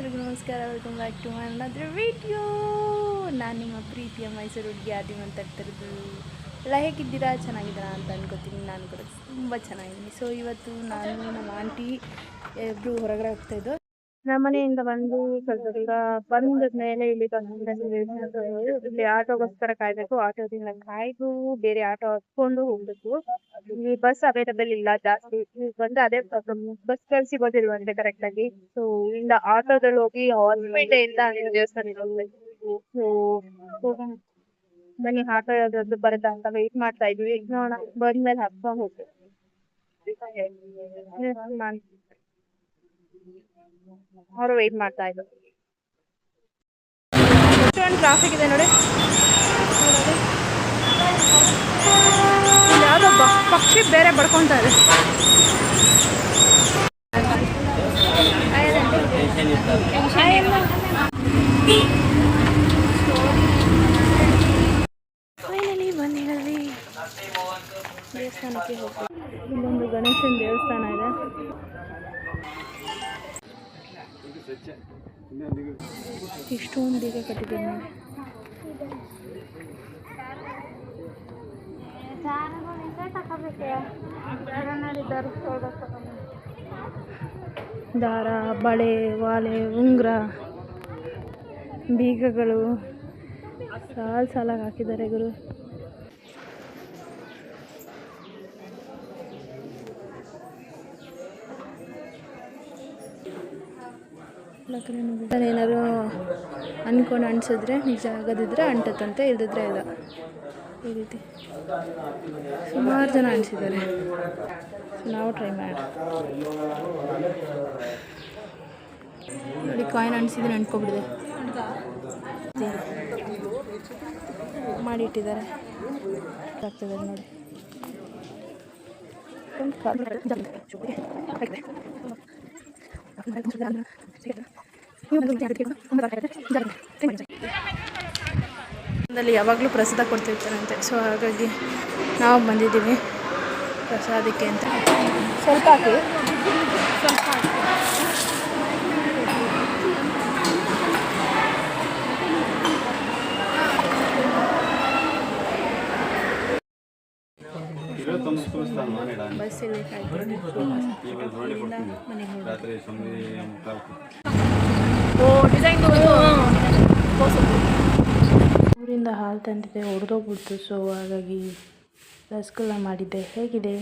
ಎಲ್ರಿಗೂ ನಮಸ್ಕಾರ, welcome back to my another video. ನಾನು ನಿಮ್ಮ ಪ್ರೀತಿಯ ಮೈಸೂರು ಹುಡುಗಿ ಆದಿ ಮಾತಾಡ್ತಿರೋದು. ಎಲ್ಲ ಹೇಗಿದ್ದೀರಾ? ಚೆನ್ನಾಗಿದ್ದೀರಾ ಅಂತ ಅನ್ಕೋತೀನಿ. ನಾನು ಕೂಡ ತುಂಬ ಚೆನ್ನಾಗಿದ್ದೀನಿ. ಸೊ ಇವತ್ತು ನಾನು ನಮ್ಮ ಆಂಟಿ ಇಬ್ಬರು ಹೊರಗಡೆ ಹೋಗ್ತಾಯಿದ್ದು. ನಮ್ಮ ಮನೆಯಿಂದ ಬಂದು ಸ್ವಲ್ಪ ದೂರ ಬಂದ ಮೇಲೆ ಇಲ್ಲಿ ಆಟೋಗೋಸ್ಕರ ಕಾಯ್ಬೇಕು. ಆಟೋದಿಂದ ಕಾಯ್ದು ಬೇರೆ ಆಟೋ ಹತ್ಕೊಂಡು ಹೋಗ್ಬೇಕು. ಇಲ್ಲಿ ಬಸ್ ಅವೈಲಬಲ್ ಇಲ್ಲ ಜಾಸ್ತಿ. ಬಂದ್ರೆ ಅದೇ ಪ್ರಾಬ್ಲಮ್, ಬಸ್ ಸಿಗೋದಿಲ್ವಂತೆ ಕರೆಕ್ಟ್ ಆಗಿ. ಸೊ ಇಲ್ಲಿಂದ ಆಟೋದಲ್ಲಿ ಹೋಗಿ ಹಾಸ್ಪಿಟಲ್ ದೇವಸ್ಥಾನಕ್ಕೆ ಹೋಗ್ಬೇಕು. ಸೊ ಬನ್ನಿ, ಆಟೋ ಯಾವ್ದಾದ್ರು ಬರುತ್ತಾ ಅಂತ ವೆಯ್ಟ್ ಮಾಡ್ತಾ ಇದ್ವಿ. ನೋಡೋಣ, ಬಂದ್ಮೇಲೆ ಹತ್ಕೊಂಡು ಹೋಗ್ಬೇಕು. ಅವರು ವೆಯ್ಟ್ ಮಾಡ್ತಾ ಇದ್ರು. ಎಷ್ಟೊಂದು ಟ್ರಾಫಿಕ್ ಇದೆ ನೋಡಿ. ಯಾವುದೋ ಪಕ್ಷಿ ಬೇರೆ ಬಡ್ಕೊತಾ ಇದೆ. ಫೈನಲಿ ಬಂದಿದ್ದೀವಿ ದೇವಸ್ಥಾನಕ್ಕೆ ಹೋಗ್ತೀವಿ. ಇಲ್ಲೊಂದು ಗಣೇಶನ ದೇವಸ್ಥಾನ ಇದೆ. ಇಷ್ಟೊಂದು ಬೇಗ ಕಟ್ಟಿದ್ದೀನಿ ನೋಡಿ. ದಾರ, ಬಳೆ, ವಾಲೆ, ಉಂಗುರ, ಬೀಗಗಳು ಸಾಲಾಗಿ ಹಾಕಿದ್ದಾರೆ ಗುರು. ಏನಾದ್ರು ಅಂದ್ಕೊಂಡು ಅನಿಸಿದ್ರೆ ನಿಜ ಆಗೋದಿದ್ರೆ ಅಂಟತ್ತಂತೆ, ಇಲ್ಲದಿದ್ರೆ ಇಲ್ಲ. ಈ ರೀತಿ ಸುಮಾರು ಜನ ಅನಿಸಿದ್ದಾರೆ. ನಾವು ಟ್ರೈ ಮಾಡಿ ನೋಡಿ. ಕಾಯಿನ್ ಅನಿಸಿದ್ರೆ ಅಂಟ್ಕೊಬಿಡಿದೆ, ಮಾಡಿಟ್ಟಿದ್ದಾರೆ. ಆಗ್ತದೆ ನೋಡಿ. ಯಾವಾಗಲೂ ಪ್ರಸಾದ ಕೊಡ್ತಿರ್ತಾರಂತೆ. ಸೊ ಹಾಗಾಗಿ ನಾವು ಬಂದಿದ್ದೀವಿ ಪ್ರಸಾದಕ್ಕೆ ಅಂತ. ಸ್ವಲ್ಪ ಹಾಕಿ, ಸ್ವಲ್ಪ ಹಾಕಿ. ಬಸ್ಸಲ್ಲಿ ಊರಿಂದ ಹಾಲು ತಂದಿದ್ದೆ, ಹೊಡೆದೋಗ್ಬಿಡ್ತು. ಸೊ ಹಾಗಾಗಿ ರಸಗುಲ್ಲ ಮಾಡಿದ್ದೆ. ಹೇಗಿದೆ?